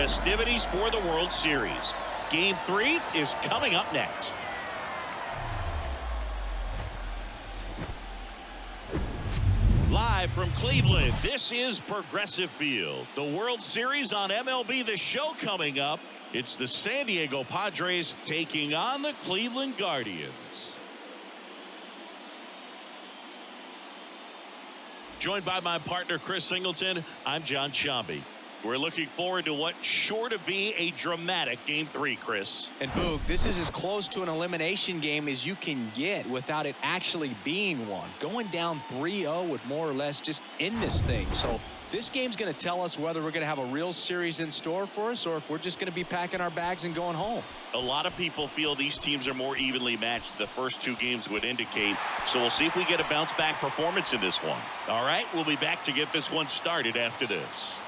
festivities for the World Series. Game 3 is coming up next. Live from Cleveland, this is Progressive Field. The World Series on MLB The Show coming up. It's the San Diego Padres taking on the Cleveland Guardians. Joined by my partner Chris Singleton, I'm John Sciambi. We're looking forward to what's sure to be a dramatic Game 3, Chris. And Boog, this is as close to an elimination game as you can get without it actually being one. Going down 3-0 would more or less just end this thing. So this game's going to tell us whether we're going to have a real series in store for us or if we're just going to be packing our bags and going home. A lot of people feel these teams are more evenly matched. The first 2 games would indicate. So we'll see if we get a bounce-back performance in this one. All right, we'll be back to get this one started after this.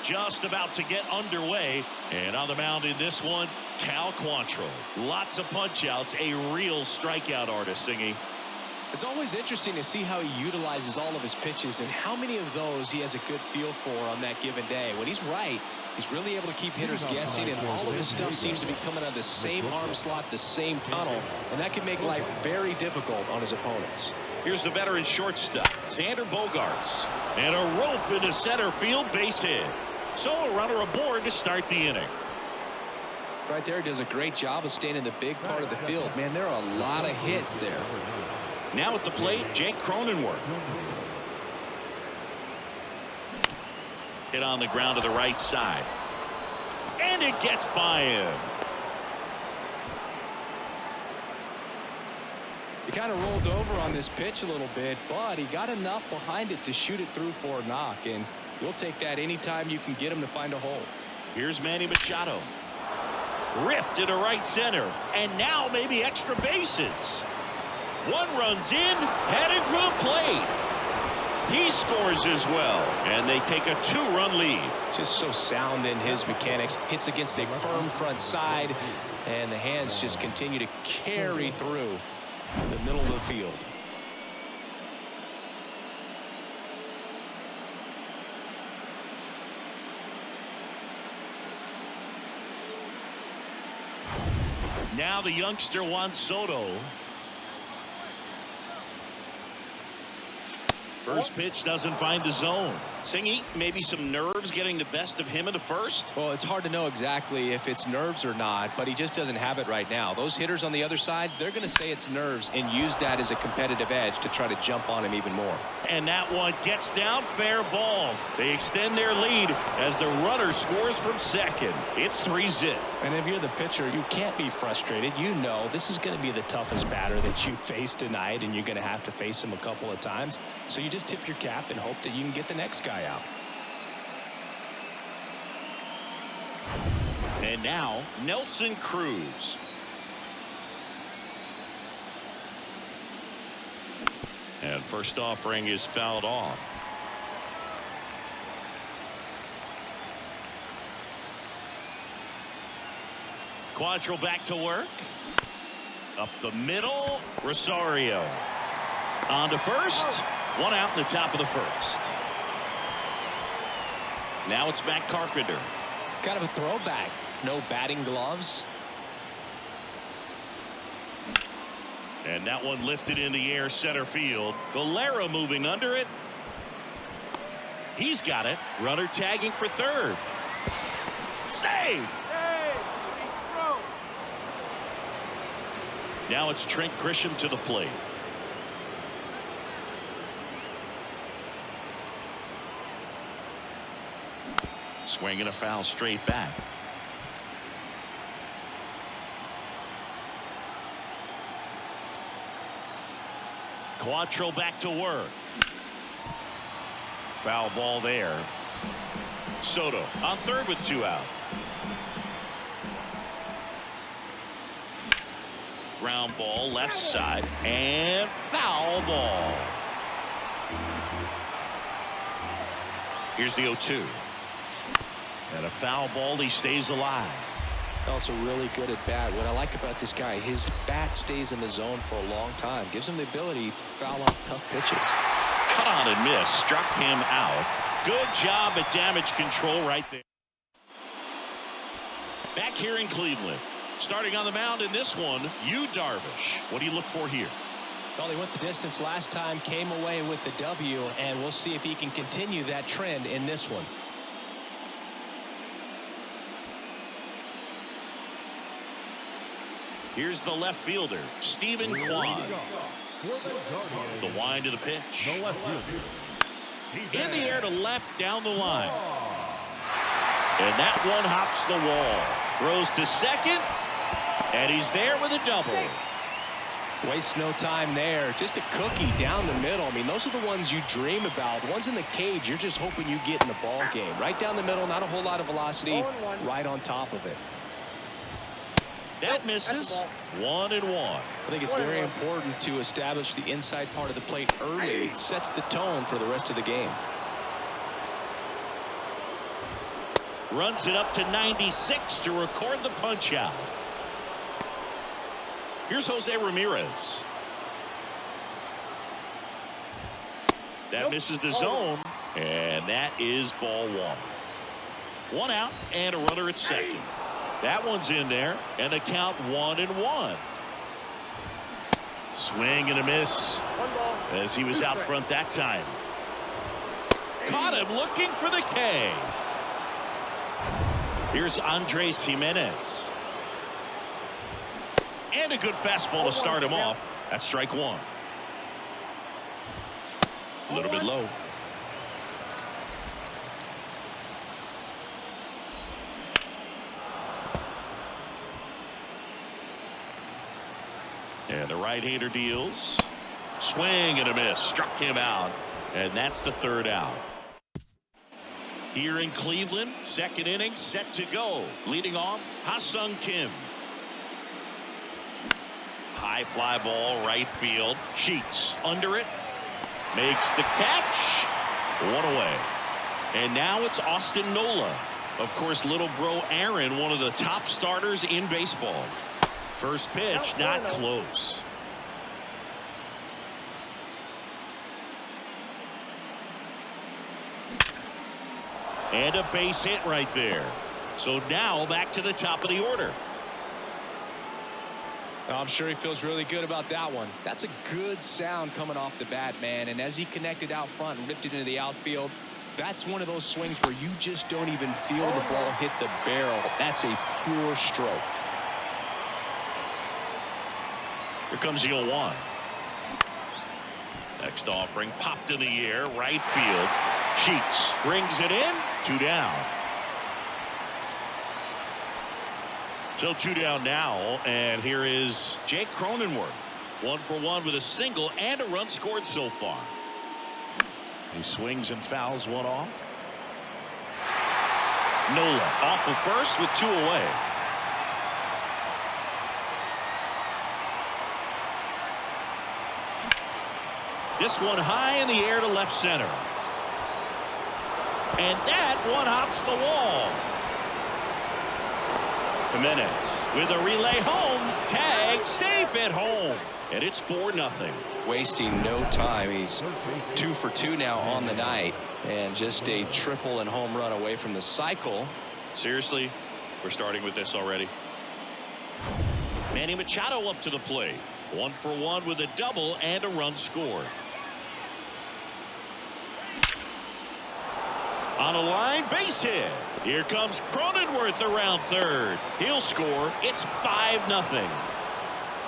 Just about to get underway, and on the mound in this one, Cal Quantrill. Lots of punch outs, a real strikeout artist, Singy. It's always interesting to see how he utilizes all of his pitches and how many of those he has a good feel for on that given day. When he's right, he's really able to keep hitters guessing, and all of his stuff seems to be coming out of the same arm slot, the same tunnel, and that can make life very difficult on his opponents. Here's the veteran shortstop, Xander Bogaerts, and a rope into center field, base hit. So a runner aboard to start the inning. Right there, does a great job of staying in the big part of the field. Man, there are a lot of hits there. Now at the plate, Jake Cronenworth. Hit on the ground to the right side. And it gets by him. He kind of rolled over on this pitch a little bit, but he got enough behind it to shoot it through for a knock, and you'll take that anytime you can get him to find a hole. Here's Manny Machado. Ripped into right center, and now maybe extra bases. One runs in, headed for the plate. He scores as well, and they take a 2-run lead. Just so sound in his mechanics. Hits against a firm front side, and the hands just continue to carry through the middle of the field. Now the youngster Juan Soto. First pitch doesn't find the zone. Singy, maybe some nerves getting the best of him in the first? Well, it's hard to know exactly if it's nerves or not, but he just doesn't have it right now. Those hitters on the other side, they're going to say it's nerves and use that as a competitive edge to try to jump on him even more. And that one gets down, fair ball. They extend their lead as the runner scores from second. It's 3-zip. And if you're the pitcher, you can't be frustrated. You know this is going to be the toughest batter that you face tonight, and you're going to have to face him a couple of times. So you just tip your cap and hope that you can get the next guy out. And now Nelson Cruz. And first offering is fouled off. Quantrill back to work. Up the middle, Rosario. On to first. One out in the top of the first. Now it's back Carpenter. Kind of a throwback. No batting gloves. And that one lifted in the air center field. Valera moving under it. He's got it. Runner tagging for third. Save! Now it's Trent Grisham to the plate. Swinging a foul straight back. Quantrill back to work. Foul ball there. Soto on third with 2 out. Ground ball left side and foul ball. Here's the 0-2. And a foul ball. He stays alive. Also really good at bat. What I like about this guy, his bat stays in the zone for a long time. Gives him the ability to foul off tough pitches. Cut on and miss. Struck him out. Good job at damage control right there. Back here in Cleveland. Starting on the mound in this one, Yu Darvish. What do you look for here? Well, he went the distance last time, came away with the W, and we'll see if he can continue that trend in this one. Here's the left fielder, Stephen Kwan. The wind to the pitch. In the air to left down the line. And that one hops the wall. Throws to second. And he's there with a double. Waste no time there. Just a cookie down the middle. I mean, those are the ones you dream about. The ones in the cage, you're just hoping you get in the ball game. Right down the middle, not a whole lot of velocity. Right on top of it. That misses. 1-1. I think it's very important to establish the inside part of the plate early. It sets the tone for the rest of the game. Runs it up to 96 to record the punch out. Here's Jose Ramirez. That misses the zone, and that is ball one. One out and a runner at second. That one's in there, and the count 1-1. Swing and a miss as he was out front that time. Caught him looking for the K. Here's Andres Jimenez. And a good fastball to start him off. That's strike one. A little bit low. And the right-hander deals. Swing and a miss. Struck him out. And that's the third out. Here in Cleveland, second inning set to go. Leading off, Ha-Sung Kim. High fly ball, right field. Sheets under it. Makes the catch. One away. And now it's Austin Nola. Of course, little bro Aaron, one of the top starters in baseball. First pitch, not close. And a base hit right there. So now back to the top of the order. I'm sure he feels really good about that one. That's a good sound coming off the bat, man. And as he connected out front and ripped it into the outfield, that's one of those swings where you just don't even feel the ball hit the barrel. That's a pure stroke. Here comes the 0-1. Next offering popped in the air, right field. Sheets brings it in. 2 down. So 2 down now, and here is Jake Cronenworth. 1 for 1 with a single and a run scored so far. He swings and fouls one off. Nola off the first with 2 away. This one high in the air to left center. And that one hops the wall. Jimenez with a relay home. Tag safe at home. And it's 4-0. Wasting no time. He's 2 for 2 now on the night. And just a triple and home run away from the cycle. Seriously, we're starting with this already. Manny Machado up to the plate. 1 for 1 with a double and a run scored. On a line, base hit. Here comes Cronenworth around third. He'll score. It's 5-0.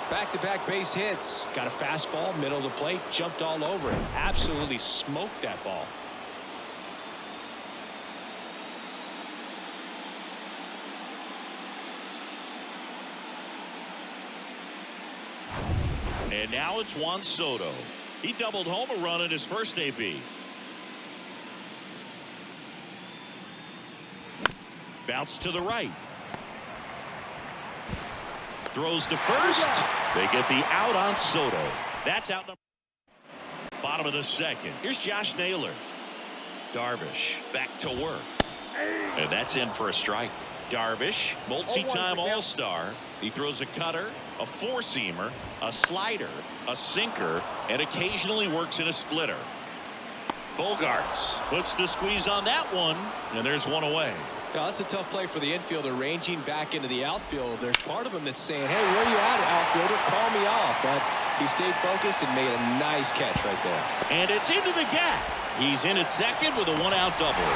Back-to-back base hits. Got a fastball, middle of the plate, jumped all over it. Absolutely smoked that ball. And now it's Juan Soto. He doubled home a run in his first AB. Bounce to the right. Throws to first. They get the out on Soto. That's out. Bottom of the second. Here's Josh Naylor. Darvish back to work. And that's in for a strike. Darvish, multi-time All-Star. He throws a cutter, a four-seamer, a slider, a sinker, and occasionally works in a splitter. Bogarts puts the squeeze on that one, and there's one away. Now, that's a tough play for the infielder, ranging back into the outfield. There's part of him that's saying, hey, where are you at, outfielder? Call me off. But he stayed focused and made a nice catch right there. And it's into the gap. He's in at second with a one-out double.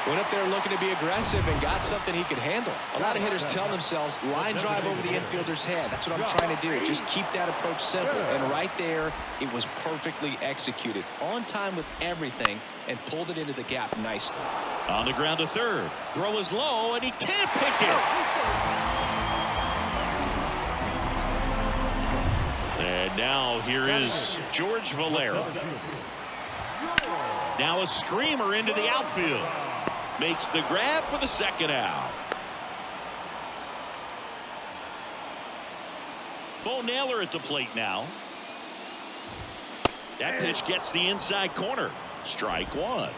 Went up there looking to be aggressive and got something he could handle. A lot of hitters tell themselves, line drive over the infielder's head. That's what I'm trying to do. Just keep that approach simple. And right there, it was perfectly executed. On time with everything and pulled it into the gap nicely. On the ground to third. Throw is low, and he can't pick it. And now here is George Valera. Now a screamer into the outfield. Makes the grab for the second out. Bo Naylor at the plate now. That pitch gets the inside corner. Strike one.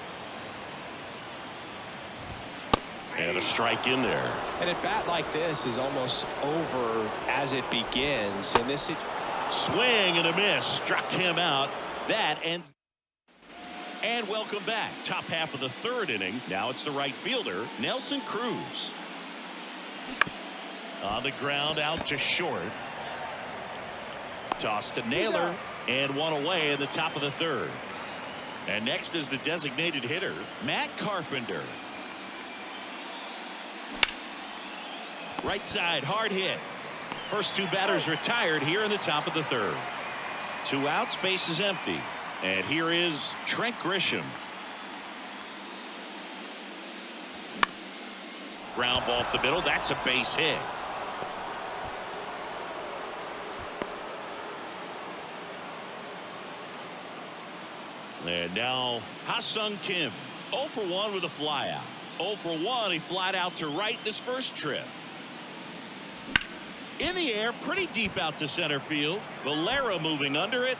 And a strike in there. And a bat like this is almost over as it begins. And this swing and a miss. Struck him out. That ends. And welcome back. Top half of the third inning. Now it's the right fielder, Nelson Cruz. On the ground, out to short. Toss to Naylor, and one away in the top of the third. And next is the designated hitter, Matt Carpenter. Right side, hard hit. First two batters retired here in the top of the third. 2 outs, base is empty. And here is Trent Grisham. Ground ball up the middle. That's a base hit. And now Ha-Sung Kim. 0 for 1 with a fly out. 0 for 1. He flied out to right in his first trip. In the air, pretty deep out to center field. Valera moving under it.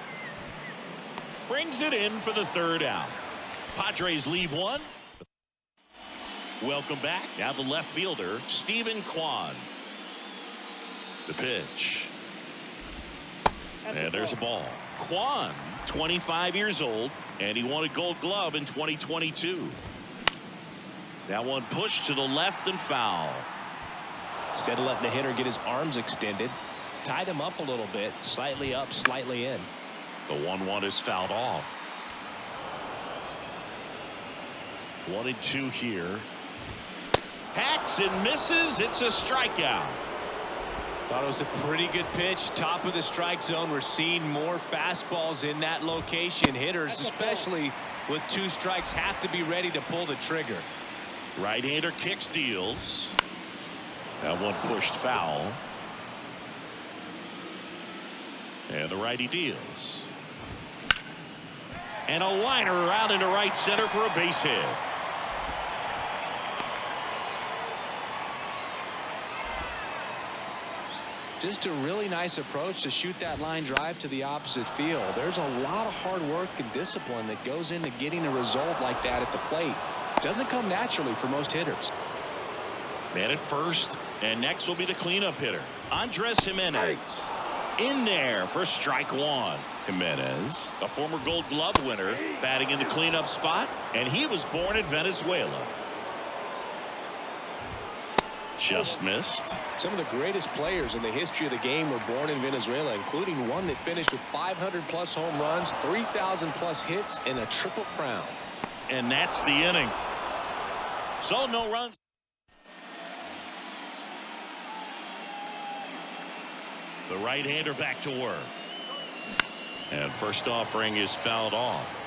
Brings it in for the third out. Padres leave one. Welcome back. Now the left fielder, Stephen Kwan. The pitch. And there's a ball. Kwan, 25 years old, and he won a Gold Glove in 2022. That one pushed to the left and foul. Instead of letting the hitter get his arms extended, tied him up a little bit, slightly up, slightly in. The 1-1 is fouled off. 1-2 here. Hacks and misses. It's a strikeout. Thought it was a pretty good pitch. Top of the strike zone. We're seeing more fastballs in that location. Hitters, especially with 2 strikes, have to be ready to pull the trigger. Right-hander kicks, deals. That one pushed foul. And the righty deals. And a liner around into right center for a base hit. Just a really nice approach to shoot that line drive to the opposite field. There's a lot of hard work and discipline that goes into getting a result like that at the plate. Doesn't come naturally for most hitters. Man at first, and next will be the cleanup hitter, Andres Jimenez. In there for strike one. Jimenez, a former Gold Glove winner, batting in the cleanup spot, and he was born in Venezuela. Just missed. Some of the greatest players in the history of the game were born in Venezuela, including one that finished with 500+ home runs, 3,000+ hits, and a triple crown. And that's the inning. So no runs. The right-hander back to work. And first offering is fouled off.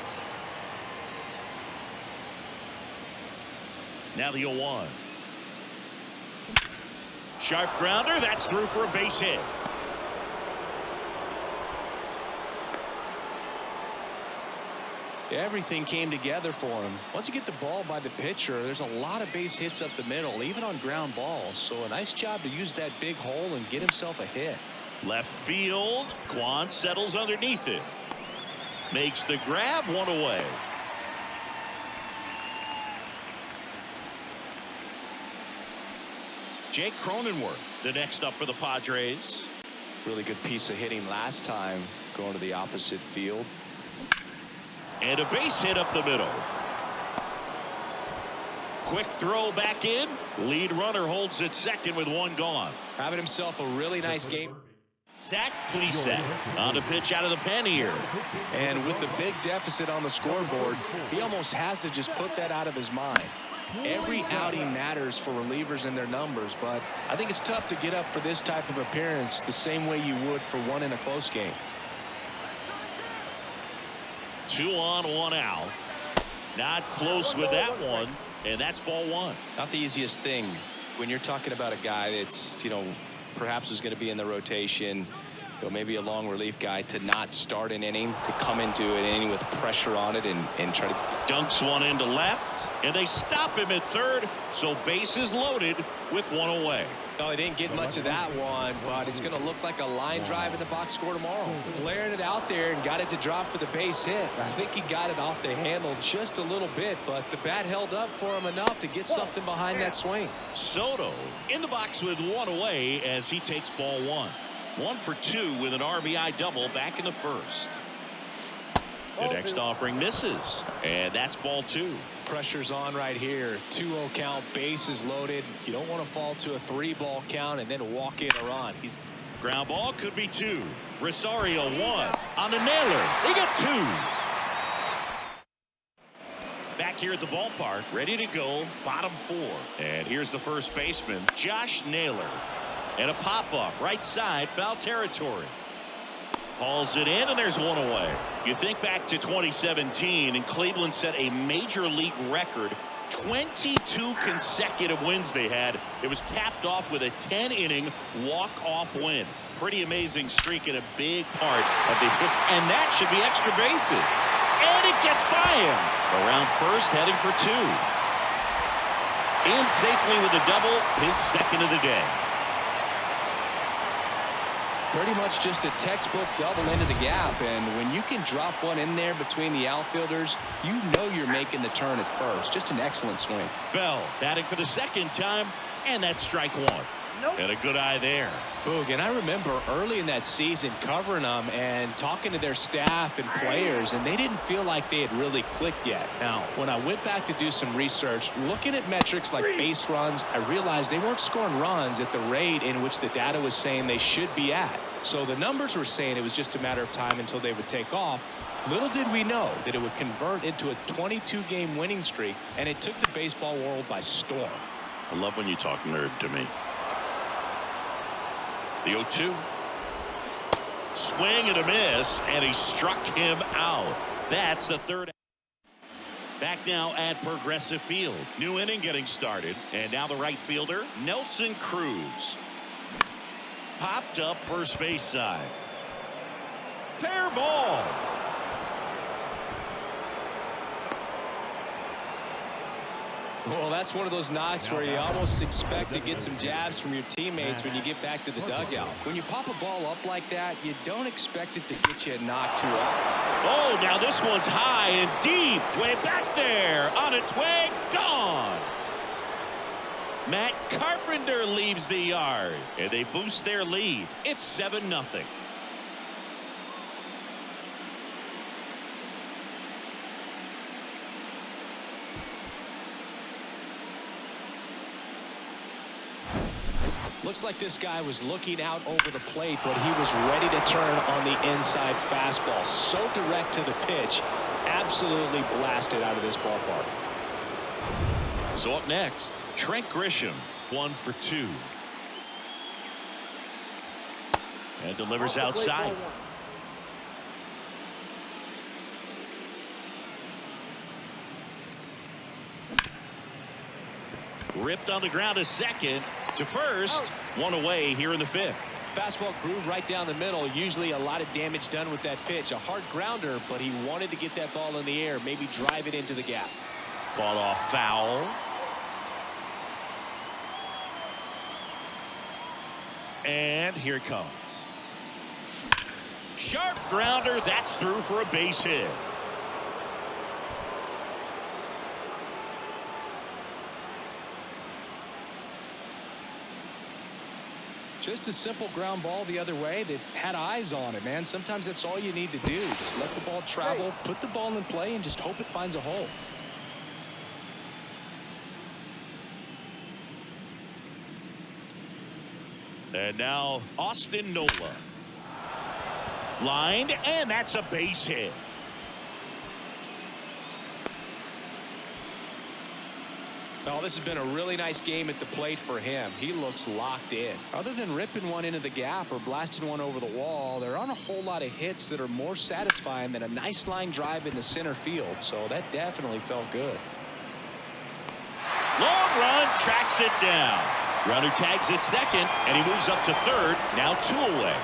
Now the 0-1. Sharp grounder. That's through for a base hit. Everything came together for him. Once you get the ball by the pitcher, there's a lot of base hits up the middle, even on ground balls. So a nice job to use that big hole and get himself a hit. Left field. Kwan settles underneath it. Makes the grab, one away. Jake Cronenworth, the next up for the Padres. Really good piece of hitting last time, going to the opposite field. And a base hit up the middle. Quick throw back in. Lead runner holds at second with one gone. Having himself a really nice game. Zach Plesac on the pitch out of the pen here. And with the big deficit on the scoreboard, he almost has to just put that out of his mind. Every outing matters for relievers and their numbers, but I think it's tough to get up for this type of appearance the same way you would for one in a close game. 2 on, 1 out. Not close with that one, and that's ball 1. Not the easiest thing when you're talking about a guy that's, perhaps is going to be in the rotation, maybe a long relief guy, to not start an inning, to come into an inning with pressure on it and try to dunks one into left, and they stop him at third, so bases loaded with one away. No, he didn't get much of that one, but it's going to look like a line drive in the box score tomorrow. Flaring it out there and got it to drop for the base hit. I think he got it off the handle just a little bit, but the bat held up for him enough to get something behind that swing. Soto in the box with one away as he takes ball 1. 1 for 2 with an RBI double back in the first. The next offering misses, and that's ball 2. Pressure's on right here. 2-0 count, bases loaded. You don't want to fall to a 3-ball count and then walk in a run. Ground ball could be 2. Rosario 1 on the nailer. He got 2. Back here at the ballpark, ready to go, bottom 4. And here's the first baseman, Josh Naylor. And a pop-up, right side, foul territory. Hauls it in, and there's one away. You think back to 2017, and Cleveland set a major league record. 22 consecutive wins they had. It was capped off with a 10-inning walk-off win. Pretty amazing streak and a big part of the hit. And that should be extra bases. And it gets by him. Around first, heading for 2. In safely with a double, his second of the day. Pretty much just a textbook double into the gap, and when you can drop one in there between the outfielders, you know you're making the turn at first. Just an excellent swing. Bell batting for the second time, and that's strike 1. Nope. And a good eye there. Boog, and I remember early in that season covering them and talking to their staff and players, and they didn't feel like they had really clicked yet. Now, when I went back to do some research, looking at metrics like base runs, I realized they weren't scoring runs at the rate in which the data was saying they should be at. So the numbers were saying it was just a matter of time until they would take off. Little did we know that it would convert into a 22-game winning streak, and it took the baseball world by storm. I love when you talk nerd to me. The 0-2. Swing and a miss, and he struck him out. That's the third. Back now at Progressive Field. New inning getting started. And now the right fielder, Nelson Cruz. Popped up first base side. Fair ball. Well, that's one of those knocks where you almost expect to get some jabs from your teammates when you get back to the dugout. When you pop a ball up like that, you don't expect it to get you a knock too often. Oh, now this one's high and deep. Way back there. On its way. Gone. Matt Carpenter leaves the yard, and they boost their lead. It's 7-0. Looks like this guy was looking out over the plate, but he was ready to turn on the inside fastball. So direct to the pitch, absolutely blasted out of this ballpark. So up next, Trent Grisham, 1 for 2. And delivers outside. Ripped on the ground to second. To first, one away here in the 5th. Fastball groove right down the middle. Usually a lot of damage done with that pitch. A hard grounder, but he wanted to get that ball in the air, maybe drive it into the gap. Fought off foul. And here it comes. Sharp grounder. That's through for a base hit. Just a simple ground ball the other way that had eyes on it, man. Sometimes that's all you need to do. Just let the ball travel, put the ball in play, and just hope it finds a hole. And now Austin Nola. Lined, and that's a base hit. Well, this has been a really nice game at the plate for him. He looks locked in. Other than ripping one into the gap or blasting one over the wall, there aren't a whole lot of hits that are more satisfying than a nice line drive into center field. So that definitely felt good. Long run, tracks it down. Runner tags at second, and he moves up to third. Now 2 away.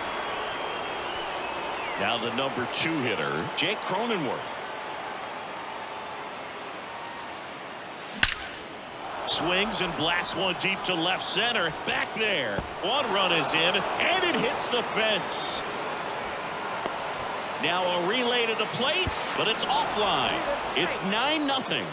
Now the number 2 hitter, Jake Cronenworth. Swings and blasts one deep to left center. Back there. 1 run is in, and it hits the fence. Now a relay to the plate, but it's offline. It's 9-0.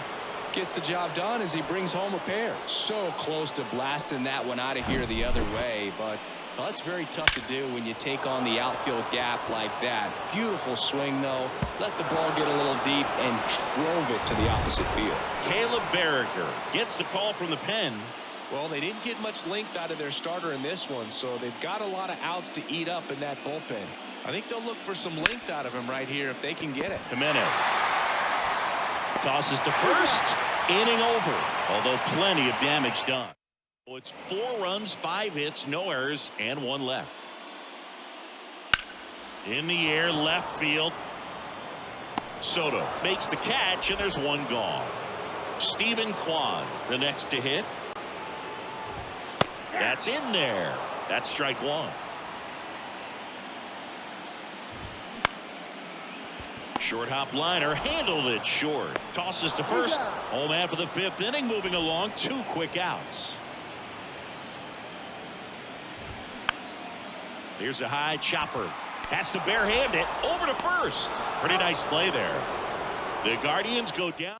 Gets the job done as he brings home a pair. So close to blasting that one out of here the other way, but well, that's very tough to do when you take on the outfield gap like that. Beautiful swing, though. Let the ball get a little deep and drove it to the opposite field. Caleb Berriger gets the call from the pen. Well, they didn't get much length out of their starter in this one, so they've got a lot of outs to eat up in that bullpen. I think they'll look for some length out of him right here if they can get it. Jimenez tosses to first. Inning over, although plenty of damage done. So it's 4 runs, 5 hits, no errors, and 1 left. In the air, left field. Soto makes the catch, and there's 1 gone. Stephen Kwan, the next to hit. That's in there. That's strike 1. Short hop liner, handled it short. Tosses to first. Home after the 5th inning, moving along. 2 quick outs. Here's a high chopper. Has to barehand it over to first. Pretty nice play there. The Guardians go down.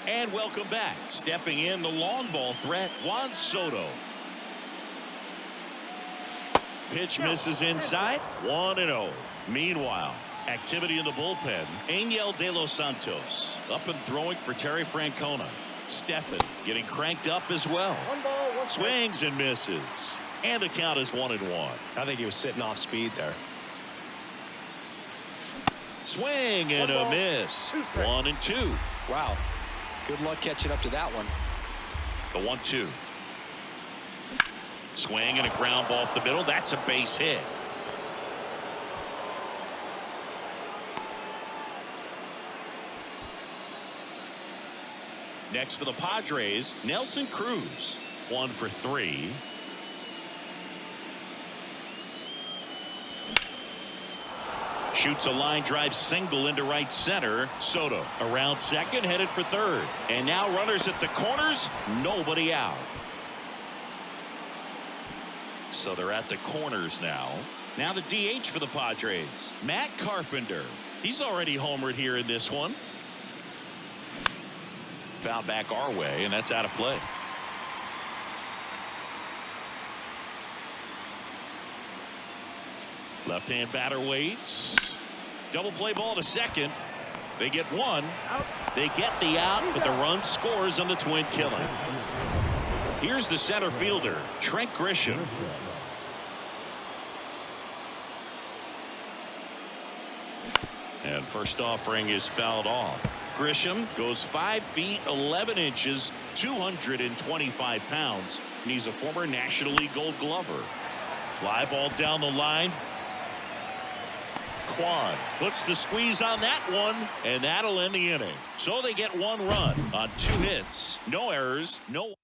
And welcome back. Stepping in, the long ball threat, Juan Soto. Pitch misses inside. 1-0. Meanwhile, activity in the bullpen. Angel De Los Santos up and throwing for Terry Francona. Stephan getting cranked up as well. Swings and misses. And the count is 1-1. I think he was sitting off speed there. Swing and a miss. 1-2. Wow. Good luck catching up to that one. The 1-2. Swing and a ground ball up the middle. That's a base hit. Next for the Padres, Nelson Cruz. 1 for 3. Shoots a line drive single into right center. Soto around second, headed for third. And now runners at the corners, nobody out. So they're at the corners now. Now the DH for the Padres, Matt Carpenter. He's already homered here in this one. Foul back our way, and that's out of play. Left-hand batter waits. Double play ball to second. They get 1. They get the out, but the run scores on the twin killing. Here's the center fielder, Trent Grisham. And first offering is fouled off. Grisham goes 5 feet 11 inches, 225 pounds, and he's a former National League Gold Glover. Fly ball down the line. Kwan puts the squeeze on that one, and that'll end the inning. So they get 1 run on 2 hits. No errors, no.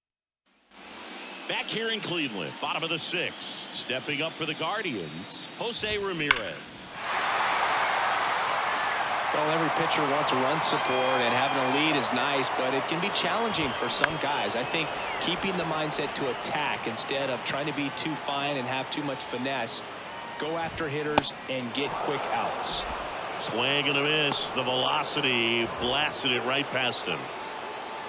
Back here in Cleveland, bottom of the 6th. Stepping up for the Guardians, Jose Ramirez. Well, every pitcher wants a run support, and having a lead is nice, but it can be challenging for some guys. I think keeping the mindset to attack instead of trying to be too fine and have too much finesse. Go after hitters and get quick outs. Swing and a miss. The velocity blasted it right past him.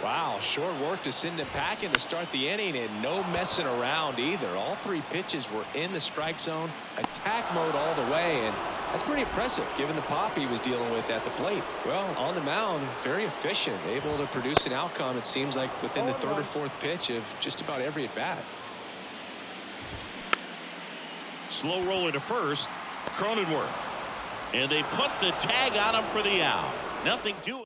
Wow, short work to send him packing to start the inning, and no messing around either. All three pitches were in the strike zone, attack mode all the way, and that's pretty impressive given the pop he was dealing with at the plate. Well, on the mound, very efficient, able to produce an outcome, it seems like, within the third or fourth pitch of just about every at bat. Slow roller to first, Cronenworth. And they put the tag on him for the out. Nothing doing.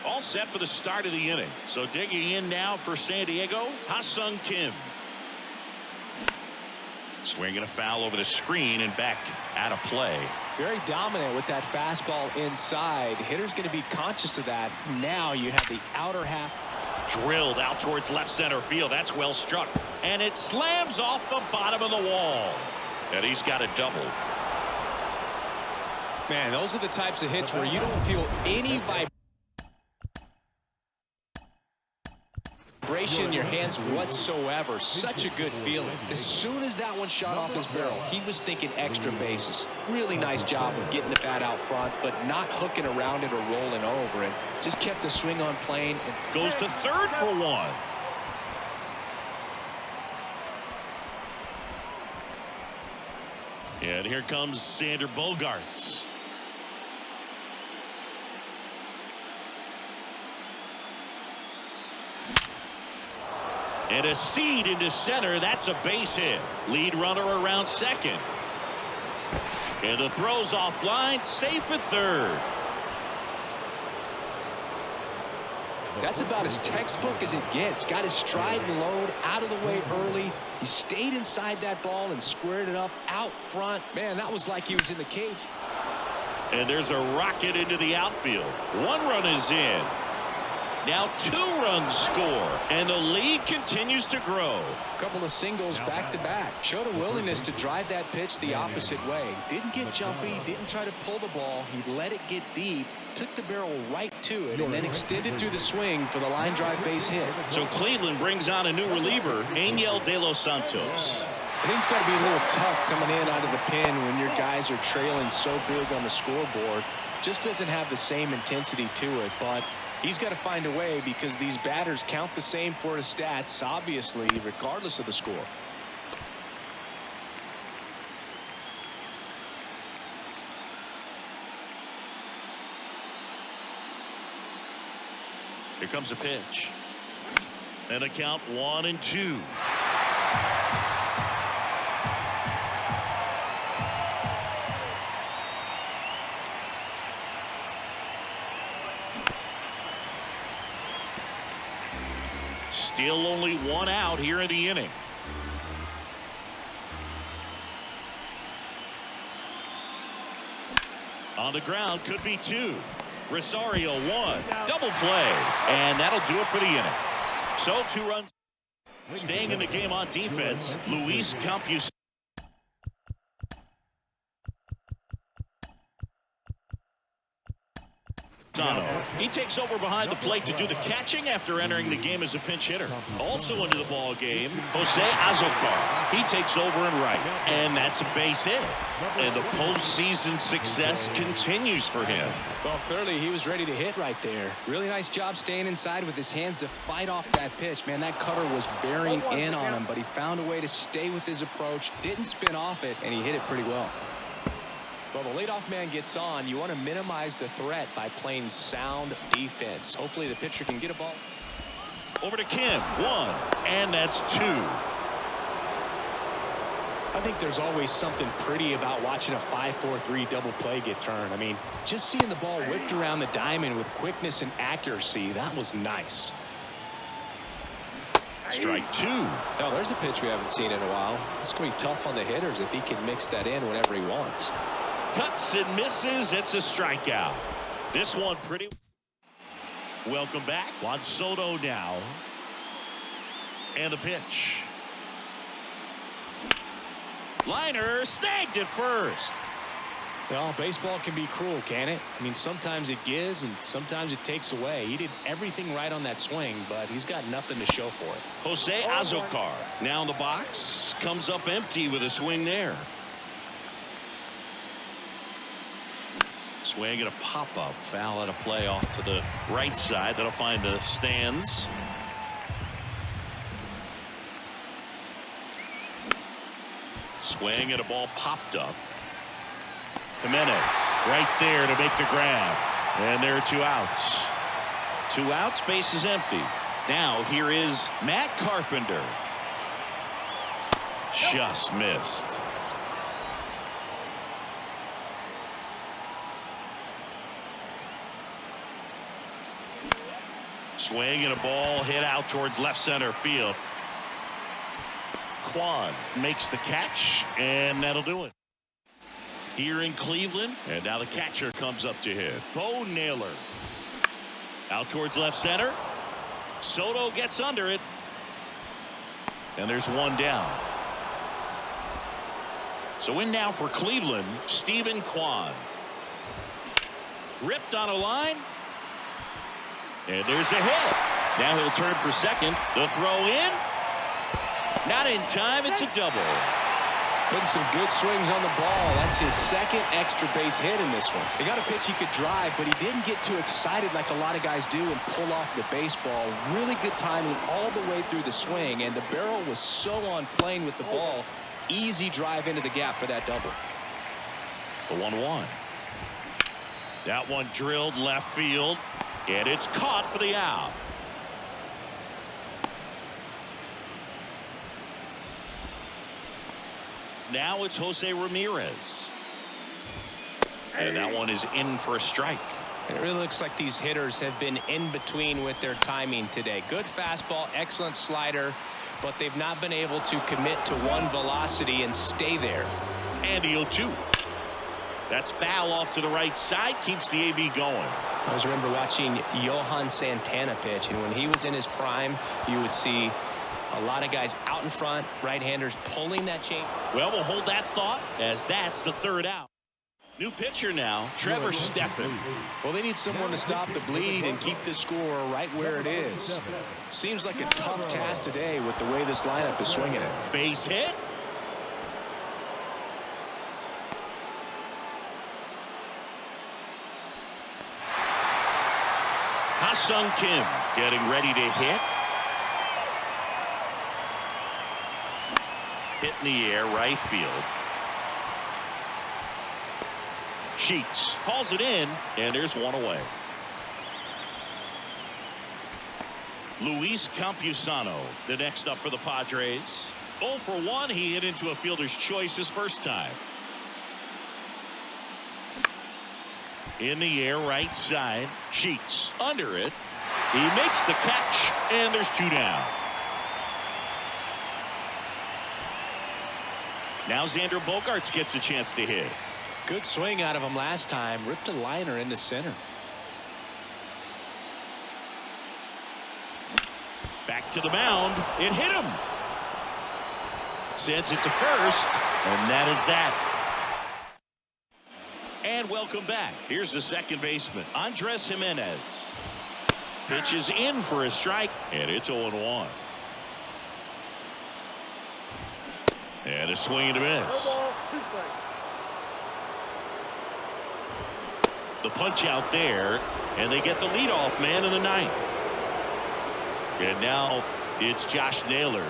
All set for the start of the inning. So digging in now for San Diego, Ha-Sung Kim. Swinging a foul over the screen and back out of play. Very dominant with that fastball inside. Hitter's going to be conscious of that. Now you have the outer half. Drilled out towards left center field. That's well struck. And it slams off the bottom of the wall. And he's got a double. Man, those are the types of hits where you don't feel any vibration in your hands whatsoever. Such a good feeling. As soon as that one shot off his barrel, he was thinking extra bases. Really nice job of getting the bat out front, but not hooking around it or rolling over it. Just kept the swing on plane. And goes to third for one. And here comes Sander Bogaerts. And a seed into center. That's a base hit. Lead runner around second. And the throw's offline. Safe at third. That's about as textbook as it gets. Got his stride and load out of the way early. He stayed inside that ball and squared it up out front. Man, that was like he was in the cage. And there's a rocket into the outfield. One run is in. Now 2 runs score, and the lead continues to grow. A couple of singles back to back. Showed a willingness to drive that pitch the opposite way. Didn't get jumpy, didn't try to pull the ball. He let it get deep, took the barrel right to it, and then extended through the swing for the line drive base hit. So Cleveland brings on a new reliever, Angel De Los Santos. I think it's got to be a little tough coming in out of the pen when your guys are trailing so big on the scoreboard. Just doesn't have the same intensity to it, but he's got to find a way because these batters count the same for his stats, obviously, regardless of the score. Here comes a pitch. And a count 1-2. Still only 1 out here in the inning. On the ground, could be 2. Rosario 1. Double play. And that'll do it for the inning. So 2 runs. Staying in the game on defense, Luis Campusano. He takes over behind the plate to do the catching after entering the game as a pinch hitter. Also into the ball game, Jose Azocar. He takes over in right, and that's a base hit. And the postseason success continues for him. Well, clearly he was ready to hit right there. Really nice job staying inside with his hands to fight off that pitch. Man, that cutter was bearing in on him, but he found a way to stay with his approach, didn't spin off it, and he hit it pretty well. Well, the leadoff man gets on. You want to minimize the threat by playing sound defense. Hopefully the pitcher can get a ball. Over to Kim. 1. And that's 2. I think there's always something pretty about watching a 5-4-3 double play get turned. I mean, just seeing the ball whipped around the diamond with quickness and accuracy, that was nice. Strike 2. Now, there's a pitch we haven't seen in a while. It's going to be tough on the hitters if he can mix that in whenever he wants. Cuts and misses. It's a strikeout. This one pretty. Welcome back. Juan Soto now. And the pitch. Liner snagged at first. Well, baseball can be cruel, can it? I mean, sometimes it gives and sometimes it takes away. He did everything right on that swing, but he's got nothing to show for it. Jose Azocar now in the box. Comes up empty with a swing there. Swing and a pop-up. Foul out of play off to the right side. That'll find the stands. Swing and a ball popped up. Jimenez right there to make the grab. And there are 2 outs. 2 outs, base is empty. Now here is Matt Carpenter. Just missed. Swing and a ball hit out towards left center field. Juan makes the catch, and that'll do it. Here in Cleveland, and now the catcher comes up to hit. Bo Naylor. Out towards left center. Soto gets under it. And there's 1 down. So in now for Cleveland, Steven Kwan. Ripped on a line. And there's a hit. Now he'll turn for second. The throw in. Not in time. It's a double. Putting some good swings on the ball. That's his 2nd extra base hit in this one. He got a pitch he could drive, but he didn't get too excited like a lot of guys do and pull off the baseball. Really good timing all the way through the swing, and the barrel was so on plane with the ball. Easy drive into the gap for that double. The 1-1. That one drilled left field, and it's caught for the out. Now it's Jose Ramirez. And that one is in for a strike. It really looks like these hitters have been in between with their timing today. Good fastball, excellent slider, but they've not been able to commit to one velocity and stay there. And the 0-2. That's foul off to the right side. Keeps the AB going. I always remember watching Johan Santana pitch, and when he was in his prime, you would see a lot of guys out in front, right-handers pulling that chain. Well, we'll hold that thought as that's the 3rd out. New pitcher now, Trevor Stephan. Well, they need someone to stop the bleed and keep the score right where it is. Seems like a tough task today with the way this lineup is swinging it. Base hit. Ha-Sung Kim getting ready to hit. Hit in the air, right field. Sheets calls it in, and there's 1 away. Luis Campusano, the next up for the Padres. 0 for 1. He hit into a fielder's choice his first time. In the air, right side. Sheets under it. He makes the catch, and there's 2 down. Now Xander Bogaerts gets a chance to hit. Good swing out of him last time. Ripped a liner into center. Back to the mound. It hit him. Sends it to first, and that is that. And welcome back. Here's the second baseman, Andres Jimenez. Pitches in for a strike, and it's 0-1. And a swing and a miss. The punch out there, and they get the leadoff man in the 9th. And now it's Josh Naylor.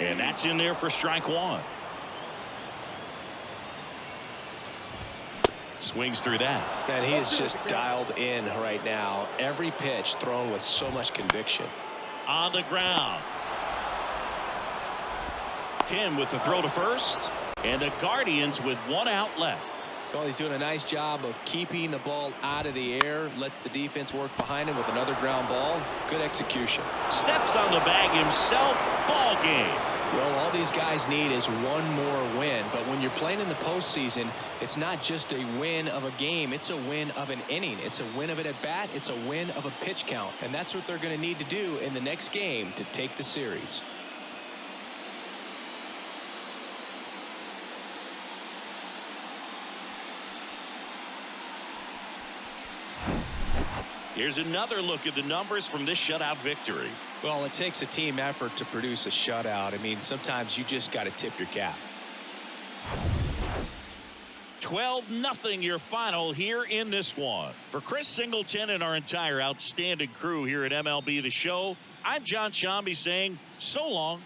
And that's in there for strike 1. Swings through that. And he is just dialed in right now. Every pitch thrown with so much conviction. On the ground. Kim with the throw to first, and the Guardians with 1 out left. Well, he's doing a nice job of keeping the ball out of the air. Lets the defense work behind him with another ground ball. Good execution. Steps on the bag himself. Ball game. Well, all these guys need is 1 more win. But when you're playing in the postseason, it's not just a win of a game. It's a win of an inning. It's a win of an at-bat. It's a win of a pitch count. And that's what they're going to need to do in the next game to take the series. Here's another look at the numbers from this shutout victory. Well, it takes a team effort to produce a shutout. I mean, sometimes you just got to tip your cap. 12-0 your final here in this one. For Chris Singleton and our entire outstanding crew here at MLB The Show, I'm John Shambi saying so long.